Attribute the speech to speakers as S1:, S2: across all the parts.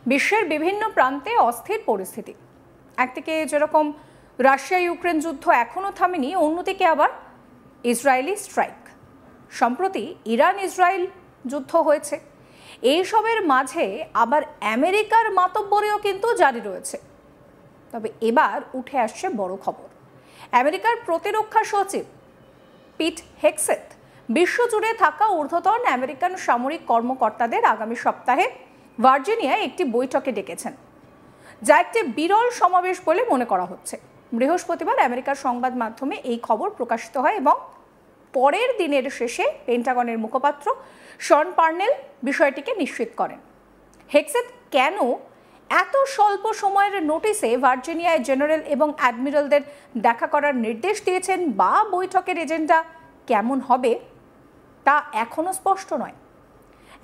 S1: বিশ্বের বিভিন্ন প্রান্তে অস্থির পরিস্থিতি। একদিকে যেরকম রাশিয়া ইউক্রেন যুদ্ধ এখনও থামেনি, অন্যদিকে আবার ইসরায়েলি স্ট্রাইক। সম্প্রতি ইরান ইসরায়েল যুদ্ধ হয়েছে। এইসবের মাঝে আবার আমেরিকার মাতব্বরিও কিন্তু জারি রয়েছে। তবে এবার উঠে আসছে বড় খবর। আমেরিকার প্রতিরক্ষা সচিব পিট হেগসেথ বিশ্বজুড়ে থাকা ঊর্ধ্বতন আমেরিকান সামরিক কর্মকর্তাদের আগামী সপ্তাহে ভার্জিনিয়ায় একটি বৈঠকে ডেকেছেন, যা একটি বিরল সমাবেশ বলে মনে করা হচ্ছে। বৃহস্পতিবার আমেরিকার সংবাদ মাধ্যমে এই খবর প্রকাশিত হয় এবং পরের দিনের শেষে পেন্টাগনের মুখপাত্র শন পার্নেল বিষয়টিকে নিশ্চিত করেন। হেগসেথ কেন এত স্বল্প সময়ের নোটিসে ভার্জিনিয়ায় জেনারেল এবং অ্যাডমিরালদের দেখা করার নির্দেশ দিয়েছেন বা বৈঠকের এজেন্ডা কেমন হবে তা এখনও স্পষ্ট নয়।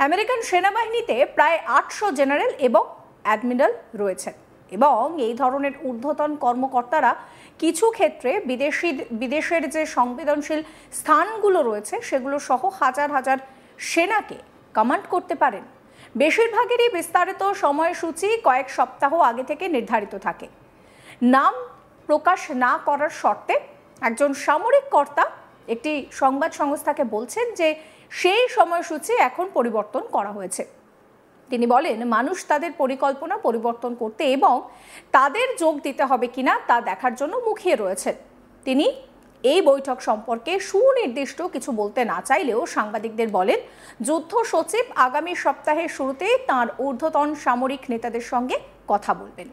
S1: আমেরিকান সেনাবাহিনীতে প্রায় 800 জেনারেল এবং অ্যাডমিরাল রয়েছেন এবং এই ধরনের ঊর্ধ্বতন কর্মকর্তারা কিছু ক্ষেত্রে বিদেশের যে সংবেদনশীল স্থানগুলো রয়েছে সেগুলো সহ হাজার হাজার সেনাকে কমান্ড করতে পারেন। বেশিরভাগেরই বিস্তারিত সময়সূচি কয়েক সপ্তাহ আগে থেকে নির্ধারিত থাকে। নাম প্রকাশ না করার শর্তে একজন সামরিক কর্তা একটি সংবাদ সংস্থাকে বলছেন যে সেই সময়সূচি এখন পরিবর্তন করা হয়েছে। তিনি বলেন, মানুষ তাদের পরিকল্পনা পরিবর্তন করতে এবং তাদের যোগ দিতে হবে কিনা তা দেখার জন্য মুখিয়ে রয়েছেন। তিনি এই বৈঠক সম্পর্কে সুনির্দিষ্ট কিছু বলতে না চাইলেও সাংবাদিকদের বলেন, যুদ্ধ সচিব আগামী সপ্তাহের শুরুতেই তাঁর ঊর্ধ্বতন সামরিক নেতাদের সঙ্গে কথা বলবেন।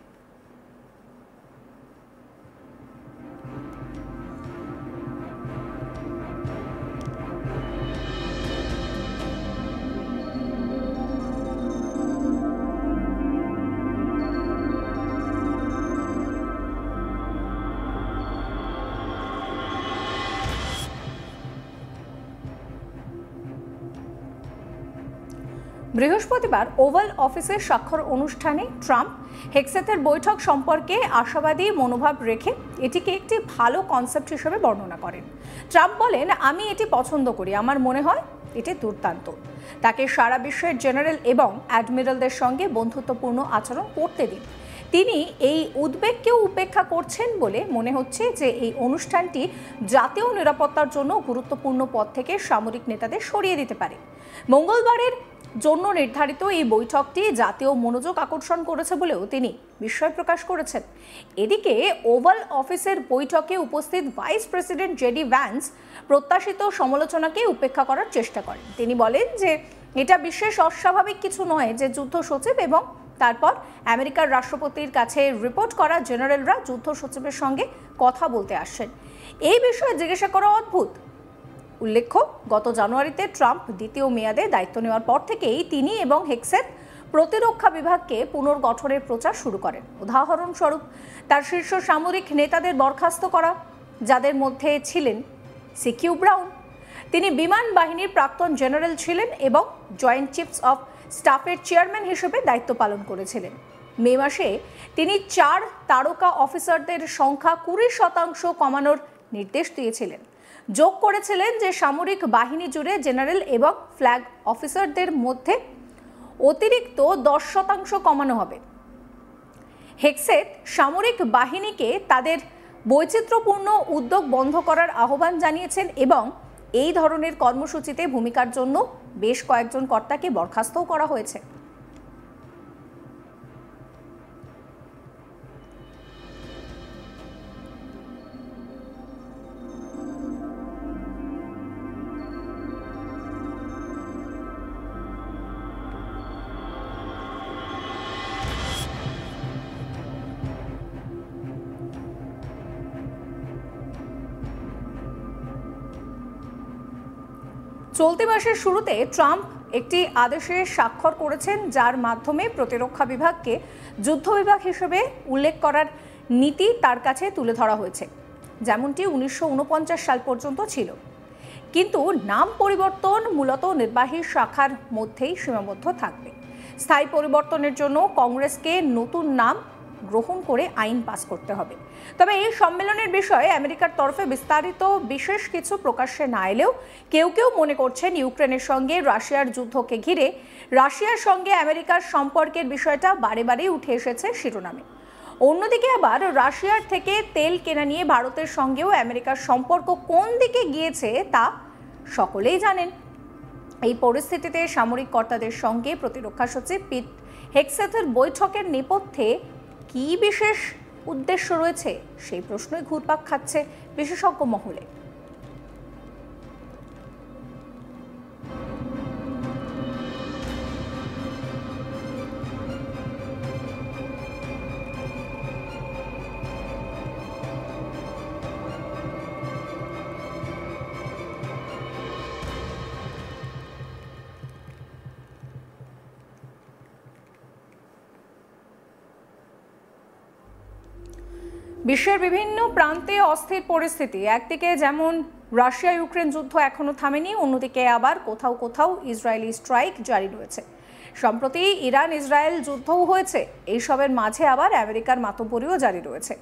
S1: বৃহস্পতিবার ওভাল অফিসের স্বাক্ষর অনুষ্ঠানে ট্রাম্প হেগসেথের বৈঠক সম্পর্কে আশাবাদী মনোভাব রেখে এটিকে একটি ভালো কনসেপ্ট হিসেবে বর্ণনা করেন। ট্রাম্প বলেন, আমি এটি পছন্দ করি, আমার মনে হয় এটি দুর্দান্ত। তাকে সারা বিশ্বের জেনারেল এবং অ্যাডমিরালদের সঙ্গে বন্ধুত্বপূর্ণ আচরণ করতে দিন। তিনি এই উদ্বেগকেও উপেক্ষা করছেন বলে মনে হচ্ছে যে এই অনুষ্ঠানটি জাতীয় নিরাপত্তার জন্য গুরুত্বপূর্ণ পদ থেকে সামরিক নেতাদের সরিয়ে দিতে পারে। মঙ্গলবারের জন্য নির্ধারিত এই বৈঠকটি জাতীয় মনোযোগ আকর্ষণ করেছে বলেও তিনি বিস্ময় প্রকাশ করেছেন। এদিকে ওভাল অফিসের বৈঠকে উপস্থিত ভাইস প্রেসিডেন্ট জেডি ভ্যান্স প্রত্যাশিত সমালোচনাকে উপেক্ষা করার চেষ্টা করেন। তিনি বলেন যে এটা বিশেষ অস্বাভাবিক কিছু নয় যে যুদ্ধ সচিব এবং তারপর আমেরিকার রাষ্ট্রপতির কাছে রিপোর্ট করা জেনারেলরা যুদ্ধ সচিবের সঙ্গে কথা বলতে আসেন। এই বিষয়ে জিজ্ঞাসা করা অদ্ভুত। উল্লেখ্য, গত জানুয়ারিতে ট্রাম্প দ্বিতীয় মেয়াদে দায়িত্ব নেওয়ার পর থেকেই তিনি এবং হেগসেথ প্রতিরক্ষা বিভাগকে পুনর্গঠনের প্রচার শুরু করেন। উদাহরণস্বরূপ, তার শীর্ষ সামরিক নেতাদের বরখাস্ত করা, যাদের মধ্যে ছিলেন সিকিউ ব্রাউন। তিনি বিমান বাহিনীর প্রাক্তন জেনারেল ছিলেন এবং জয়েন্ট চিফস অফ স্টাফের চেয়ারম্যান হিসেবে দায়িত্ব পালন করেছিলেন। মে মাসে তিনি 4 তারকা অফিসারদের সংখ্যা 20% কমানোর নির্দেশ দিয়েছিলেন। যোগ করেছিলেন যে সামরিক বাহিনী জুড়ে জেনারেল এবং ফ্ল্যাগ অফিসারদের মধ্যে অতিরিক্ত 10% কমানো হবে। হেগসেথ সামরিক বাহিনীকে তাদের বৈচিত্র্যপূর্ণ উদ্যোগ বন্ধ করার আহ্বান জানিয়েছেন এবং এই ধরনের কর্মসূচিতে ভূমিকার জন্য বেশ কয়েকজন কর্তাকে বরখাস্তও করা হয়েছে। চলতি মাসের শুরুতে ট্রাম্প একটি আদেশে স্বাক্ষর করেছেন, যার মাধ্যমে প্রতিরক্ষা বিভাগকে যুদ্ধ বিভাগ হিসেবে উল্লেখ করার নীতি তার কাছে তুলে ধরা হয়েছে, যেমনটি 1949 সাল পর্যন্ত ছিল। কিন্তু নাম পরিবর্তন মূলত নির্বাহী শাখার মধ্যেই সীমাবদ্ধ থাকবে। স্থায়ী পরিবর্তনের জন্য কংগ্রেসকে নতুন নাম গ্রহণ করে আইন পাস করতে হবে। তবে এই সম্মেলনের বিষয়ে আমেরিকার তরফে বিস্তারিত বিশেষ কিছু প্রকাশ্যে না এলেও কেউ কেউ মনে করছেন ইউক্রেনের সঙ্গে রাশিয়ার যুদ্ধকে ঘিরে রাশিয়ার সঙ্গে আমেরিকার সম্পর্কের বিষয়টা বারে বারে উঠে এসেছে শিরোনামে। অন্যদিকে আবার রাশিয়ার থেকে তেল কেনা নিয়ে ভারতের সঙ্গেও আমেরিকার সম্পর্ক কোন দিকে গিয়েছে তা সকলেই জানেন। এই পরিস্থিতিতে সামরিক কর্তাদের সঙ্গে প্রতিরক্ষা সচিব পিট হেগসেথের বৈঠকের নেপথ্যে কি বিশেষ উদ্দেশ্য রয়েছে সেই প্রশ্নই ঘুরপাক খাচ্ছে বিশেষজ্ঞ মহলে। বিশ্বের বিভিন্ন প্রান্তে অস্থির পরিস্থিতি। একদিকে যেমন রাশিয়া ইউক্রেন যুদ্ধ এখনো থামেনি, অন্যদিকে আবার কোথাও কোথাও ইসরায়েলি স্ট্রাইক জারি রয়েছে। সম্প্রতি ইরান ইসরায়েল যুদ্ধও হয়েছে, এইসবের মাঝে আবার আমেরিকার মাতব্বরিও জারি রয়েছে।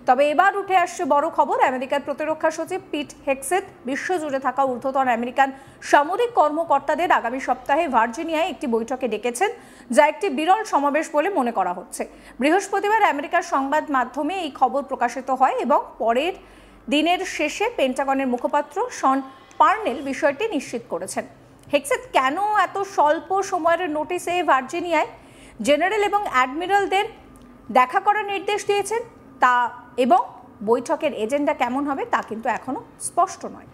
S1: তবে এবার উঠে আসছে বড় খবর, আমেরিকার প্রতিরক্ষা সচিব পিট হেগসেথ বিশ্বজুড়ে থাকা ঊর্ধ্বতন আমেরিকান সামরিক কর্মকর্তাদের আগামী সপ্তাহে ভার্জিনিয়ায় একটি বৈঠকে ডেকেছেন, যা একটি বিরল সমাবেশ বলে মনে করা হচ্ছে। বৃহস্পতিবার আমেরিকার সংবাদ মাধ্যমে এই খবর প্রকাশিত হয় এবং পরের দিনের শেষে পেন্টাগনের মুখপাত্র শন পার্নেল বিষয়টি নিশ্চিত করেছেন। হেগসেথ কেন এত স্বল্প সময়ের নোটিসে ভার্জিনিয়ায় জেনারেল এবং অ্যাডমিরালদের দেখা করার নির্দেশ দিয়েছেন তা এবং বৈঠকের এজেন্ডা কেমন হবে তা কিন্তু এখনো স্পষ্ট নয়।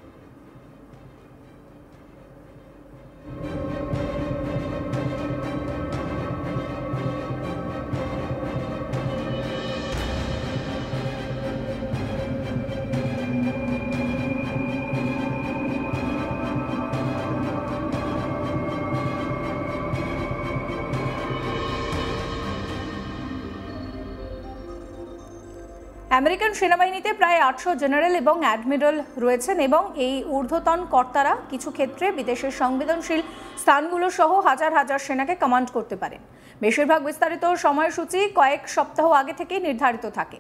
S1: আমেরিকান সেনাবাহিনীতে প্রায় 800 জেনারেল এবং অ্যাডমিরাল রয়েছেন এবং এই ঊর্ধ্বতন কর্তারা কিছু ক্ষেত্রে বিদেশের সংবেদনশীল স্থানগুলো সহ হাজার হাজার সেনাকে কমান্ড করতে পারেন। বেশিরভাগ বিস্তারিত সময়সূচি কয়েক সপ্তাহ আগে থেকেই নির্ধারিত থাকে।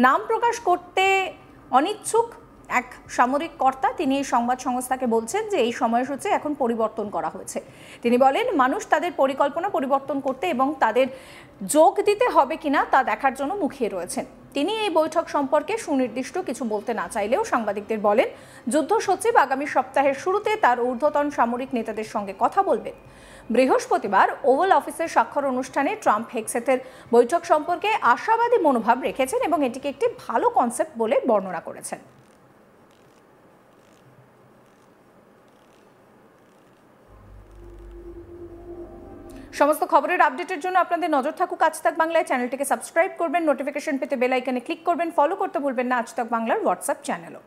S1: নাম প্রকাশ করতে অনিচ্ছুক এক সামরিক কর্তা তিনি এই সংবাদ সংস্থাকে বলছেন যে এই সময়সূচি এখন পরিবর্তন করা হয়েছে। তিনি বলেন, মানুষ তাদের পরিকল্পনা পরিবর্তন করতে এবং তাদের যোগ দিতে হবে কিনা তা দেখার জন্য মুখিয়ে রয়েছেন। তিনি এই বৈঠক সম্পর্কে সুনির্দিষ্ট কিছু বলতে না চাইলেও সাংবাদিকদের বলেন, যুদ্ধ সচিব আগামী সপ্তাহের শুরুতে তার ঊর্ধ্বতন সামরিক নেতাদের সঙ্গে কথা বলবেন। বৃহস্পতিবার ওভাল অফিসের স্বাক্ষর অনুষ্ঠানে ট্রাম্প হেগসেথের বৈঠক সম্পর্কে আশাবাদী মনোভাব রেখেছেন এবং এটিকে একটি ভালো কনসেপ্ট বলে বর্ণনা করেছেন। সমস্ত খবরের আপডেটের জন্য আপনাদের নজর থাকুক আজ তাক বাংলায়। চ্যানেলটিকে সাবস্ক্রাইব করবেন, নোটিফিকেশন পেতে বেল আইকনে ক্লিক করবেন, ফলো করতে ভুলবেন না আজ তাক বাংলার হোয়াটসঅ্যাপ চ্যানেলও।